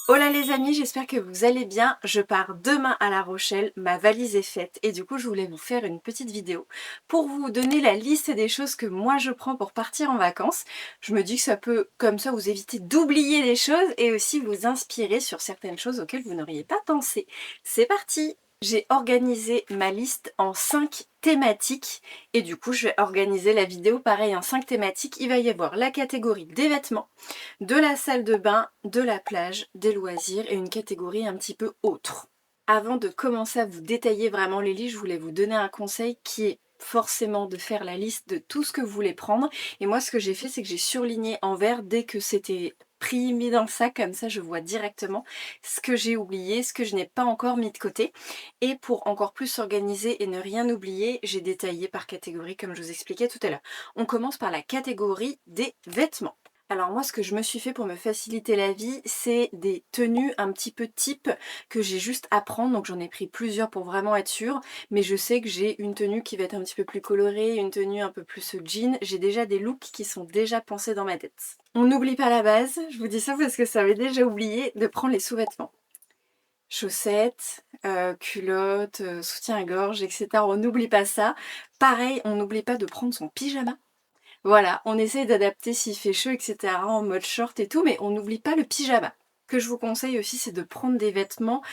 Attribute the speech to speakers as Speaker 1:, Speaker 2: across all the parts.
Speaker 1: Hola les amis, j'espère que vous allez bien. Je pars demain à La Rochelle, ma valise est faite et du coup je voulais vous faire une petite vidéo pour vous donner la liste des choses que moi je prends pour partir en vacances. Je me dis que ça peut comme ça vous éviter d'oublier des choses et aussi vous inspirer sur certaines choses auxquelles vous n'auriez pas pensé. C'est parti! J'ai organisé ma liste en 5 thématiques et du coup je vais organiser la vidéo pareil en 5 thématiques. Il va y avoir la catégorie des vêtements, de la salle de bain, de la plage, des loisirs et une catégorie un petit peu autre. Avant de commencer à vous détailler vraiment les listes, je voulais vous donner un conseil qui est forcément de faire la liste de tout ce que vous voulez prendre. Et moi, ce que j'ai fait, c'est que j'ai surligné en vert dès que c'était pris, mis dans le sac, comme ça je vois directement ce que j'ai oublié, ce que je n'ai pas encore mis de côté. Et pour encore plus s'organiser et ne rien oublier, j'ai détaillé par catégorie comme je vous expliquais tout à l'heure. On commence par la catégorie des vêtements. Alors moi, ce que je me suis fait pour me faciliter la vie, c'est des tenues un petit peu type que j'ai juste à prendre. Donc j'en ai pris plusieurs pour vraiment être sûre. Mais je sais que j'ai une tenue qui va être un petit peu plus colorée, une tenue un peu plus jean. J'ai déjà des looks qui sont déjà pensés dans ma tête. On n'oublie pas la base, je vous dis ça parce que ça avait déjà oublié de prendre les sous-vêtements. Chaussettes, culottes, soutien-gorge, etc. On n'oublie pas ça. Pareil, on n'oublie pas de prendre son pyjama. Voilà, on essaye d'adapter s'il fait chaud, etc. en mode short et tout, mais on n'oublie pas le pyjama. Ce que je vous conseille aussi, c'est de prendre des vêtements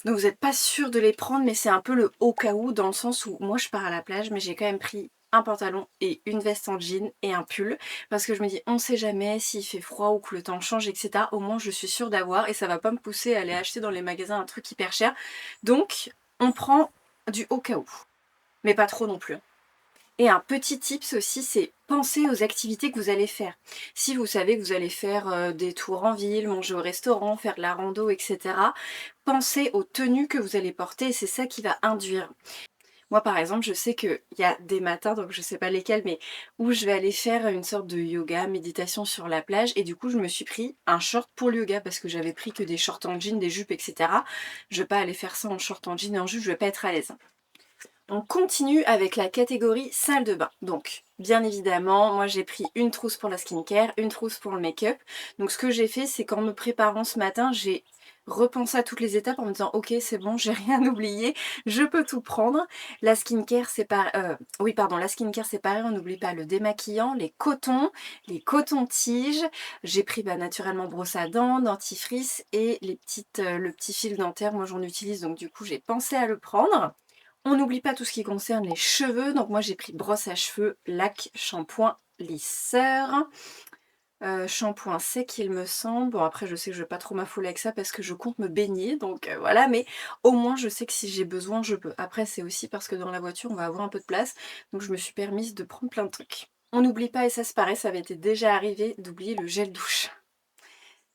Speaker 1: dont vous n'êtes pas sûr de les prendre, mais c'est un peu le au cas où, dans le sens où moi je pars à la plage, mais j'ai quand même pris un pantalon et une veste en jean et un pull, parce que je me dis, on sait jamais s'il fait froid ou que le temps change, etc. Au moins je suis sûre d'avoir, et ça va pas me pousser à aller acheter dans les magasins un truc hyper cher. Donc, on prend du au cas où, mais pas trop non plus. Et un petit tips aussi, c'est penser aux activités que vous allez faire. Si vous savez que vous allez faire des tours en ville, manger au restaurant, faire de la rando, etc., pensez aux tenues que vous allez porter et c'est ça qui va induire. Moi par exemple, je sais qu'il y a des matins, donc je sais pas lesquels, mais où je vais aller faire une sorte de yoga, méditation sur la plage et du coup je me suis pris un short pour le yoga parce que j'avais pris que des shorts en jean, des jupes, etc. Je vais pas aller faire ça en short en jean et en jupe, je vais pas être à l'aise. On continue avec la catégorie salle de bain. Donc, bien évidemment, moi j'ai pris une trousse pour la skincare, une trousse pour le make-up. Donc ce que j'ai fait, c'est qu'en me préparant ce matin, j'ai repensé à toutes les étapes en me disant ok c'est bon, j'ai rien oublié, je peux tout prendre. La skincare c'est pareil, la skincare c'est pareil, on n'oublie pas le démaquillant, les cotons-tiges. J'ai pris naturellement brosse à dents, dentifrice et le petit fil dentaire, moi j'en utilise donc du coup j'ai pensé à le prendre. On n'oublie pas tout ce qui concerne les cheveux, donc moi j'ai pris brosse à cheveux, lac, shampoing, lisseur, shampoing sec il me semble. Bon après je sais que je vais pas trop m'affoler avec ça parce que je compte me baigner, donc voilà, mais au moins je sais que si j'ai besoin je peux. Après c'est aussi parce que dans la voiture on va avoir un peu de place, donc je me suis permise de prendre plein de trucs. On n'oublie pas, et ça se paraît, ça avait été déjà arrivé, d'oublier le gel douche.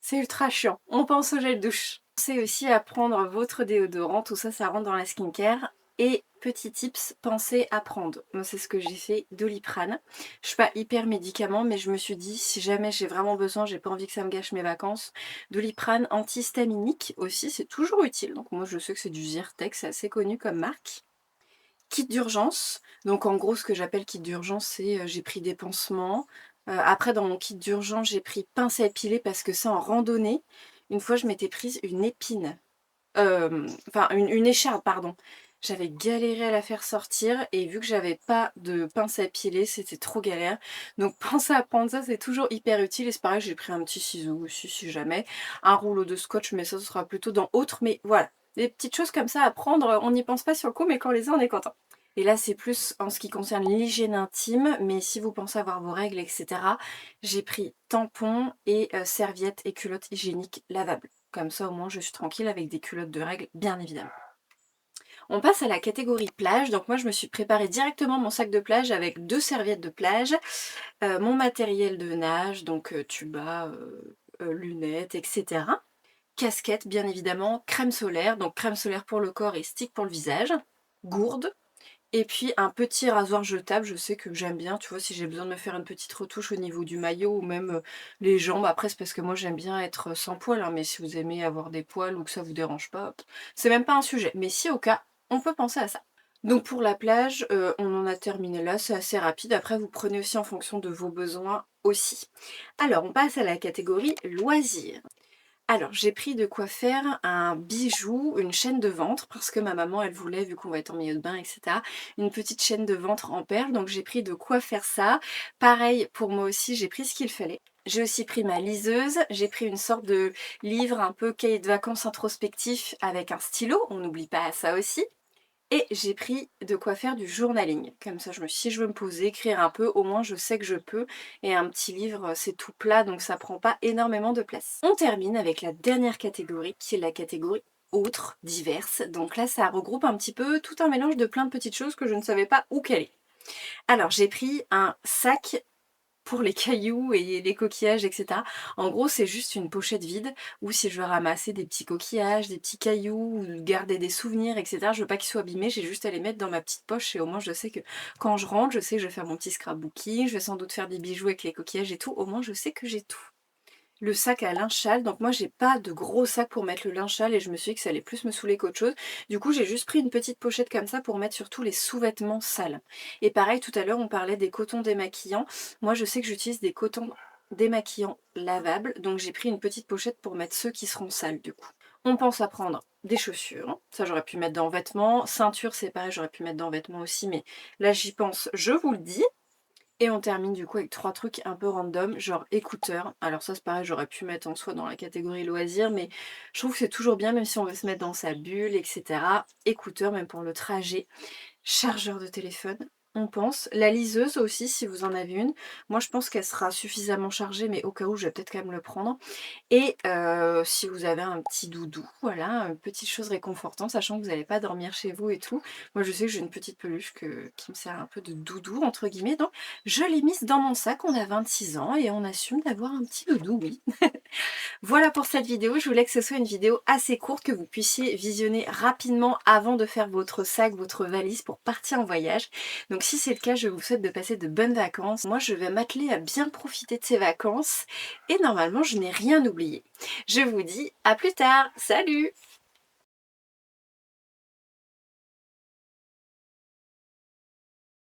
Speaker 1: C'est ultra chiant, on pense au gel douche. Pensez aussi à prendre votre déodorant, tout ça, ça rentre dans la skincare. Et petit tips, pensez à prendre, moi c'est ce que j'ai fait, Doliprane. Je suis pas hyper médicament, mais je me suis dit, si jamais j'ai vraiment besoin, j'ai pas envie que ça me gâche mes vacances, Doliprane antihistaminique aussi, c'est toujours utile. Donc moi je sais que c'est du Zyrtec, c'est assez connu comme marque. Kit d'urgence, donc en gros ce que j'appelle kit d'urgence, c'est j'ai pris des pansements. Après dans mon kit d'urgence j'ai pris pince à épiler parce que ça en randonnée, une fois je m'étais prise une épine, enfin une écharpe pardon. J'avais galéré à la faire sortir et vu que j'avais pas de pince à épiler, c'était trop galère. Donc pensez à prendre ça, c'est toujours hyper utile. Et c'est pareil, j'ai pris un petit ciseau aussi si jamais. Un rouleau de scotch, mais ça ce sera plutôt dans autre. Mais voilà, des petites choses comme ça à prendre, on n'y pense pas sur le coup, mais quand on les a, on est content. Et là, c'est plus en ce qui concerne l'hygiène intime, mais si vous pensez avoir vos règles, etc., j'ai pris tampons et serviettes et culottes hygiéniques lavables. Comme ça, au moins, je suis tranquille avec des culottes de règles, bien évidemment. On passe à la catégorie plage. Donc moi, je me suis préparé directement mon sac de plage avec 2 serviettes de plage, mon matériel de nage, donc tuba, lunettes, etc. Casquette, bien évidemment, crème solaire, donc crème solaire pour le corps et stick pour le visage, gourde, et puis un petit rasoir jetable, je sais que j'aime bien, tu vois, si j'ai besoin de me faire une petite retouche au niveau du maillot ou même les jambes. Après c'est parce que moi j'aime bien être sans poils, hein, mais si vous aimez avoir des poils ou que ça vous dérange pas, c'est même pas un sujet. Mais si au cas, on peut penser à ça. Donc pour la plage, on en a terminé là, c'est assez rapide. Après vous prenez aussi en fonction de vos besoins aussi. Alors on passe à la catégorie loisirs. Alors, j'ai pris de quoi faire un bijou, une chaîne de ventre, parce que ma maman, elle voulait, vu qu'on va être en milieu de bain, etc., une petite chaîne de ventre en perles. Donc, j'ai pris de quoi faire ça. Pareil, pour moi aussi, j'ai pris ce qu'il fallait. J'ai aussi pris ma liseuse, j'ai pris une sorte de livre un peu cahier de vacances introspectif avec un stylo, on n'oublie pas ça aussi. Et j'ai pris de quoi faire du journaling. Comme ça, je me suis dit, si je veux me poser, écrire un peu, au moins je sais que je peux. Et un petit livre, c'est tout plat, donc ça prend pas énormément de place. On termine avec la dernière catégorie, qui est la catégorie autres, diverses. Donc là, ça regroupe un petit peu tout un mélange de plein de petites choses que je ne savais pas où caler. Alors, j'ai pris un sac pour les cailloux et les coquillages, etc. En gros, c'est juste une pochette vide où si je veux ramasser des petits coquillages, des petits cailloux, ou garder des souvenirs, etc. Je veux pas qu'ils soient abîmés, j'ai juste à les mettre dans ma petite poche et au moins je sais que quand je rentre, je sais que je vais faire mon petit scrapbooking, je vais sans doute faire des bijoux avec les coquillages et tout, au moins je sais que j'ai tout. Le sac à linge sale, donc moi j'ai pas de gros sac pour mettre le linge sale et je me suis dit que ça allait plus me saouler qu'autre chose. Du coup j'ai juste pris une petite pochette comme ça pour mettre surtout les sous-vêtements sales. Et pareil, tout à l'heure on parlait des cotons démaquillants. Moi je sais que j'utilise des cotons démaquillants lavables, donc j'ai pris une petite pochette pour mettre ceux qui seront sales du coup. On pense à prendre des chaussures, ça j'aurais pu mettre dans vêtements. Ceinture c'est pareil, j'aurais pu mettre dans vêtements aussi, mais là j'y pense, je vous le dis. Et on termine du coup avec 3 trucs un peu random, genre écouteurs. Alors ça c'est pareil, j'aurais pu mettre en soi dans la catégorie loisirs, mais je trouve que c'est toujours bien, même si on veut se mettre dans sa bulle, etc. Écouteurs, même pour le trajet. Chargeur de téléphone, on pense. La liseuse aussi, si vous en avez une. Moi je pense qu'elle sera suffisamment chargée, mais au cas où, je vais peut-être quand même le prendre. Et si vous avez un petit doudou, voilà, petite chose réconfortante, sachant que vous n'allez pas dormir chez vous et tout. Moi je sais que j'ai une petite peluche qui me sert un peu de doudou, entre guillemets, donc je l'ai mise dans mon sac. On a 26 ans et on assume d'avoir un petit doudou, oui. Voilà pour cette vidéo, je voulais que ce soit une vidéo assez courte, que vous puissiez visionner rapidement avant de faire votre sac, votre valise pour partir en voyage. Donc si c'est le cas, je vous souhaite de passer de bonnes vacances. Moi je vais m'atteler à bien profiter de ces vacances et normalement je n'ai rien oublié. Je vous dis à plus tard, salut!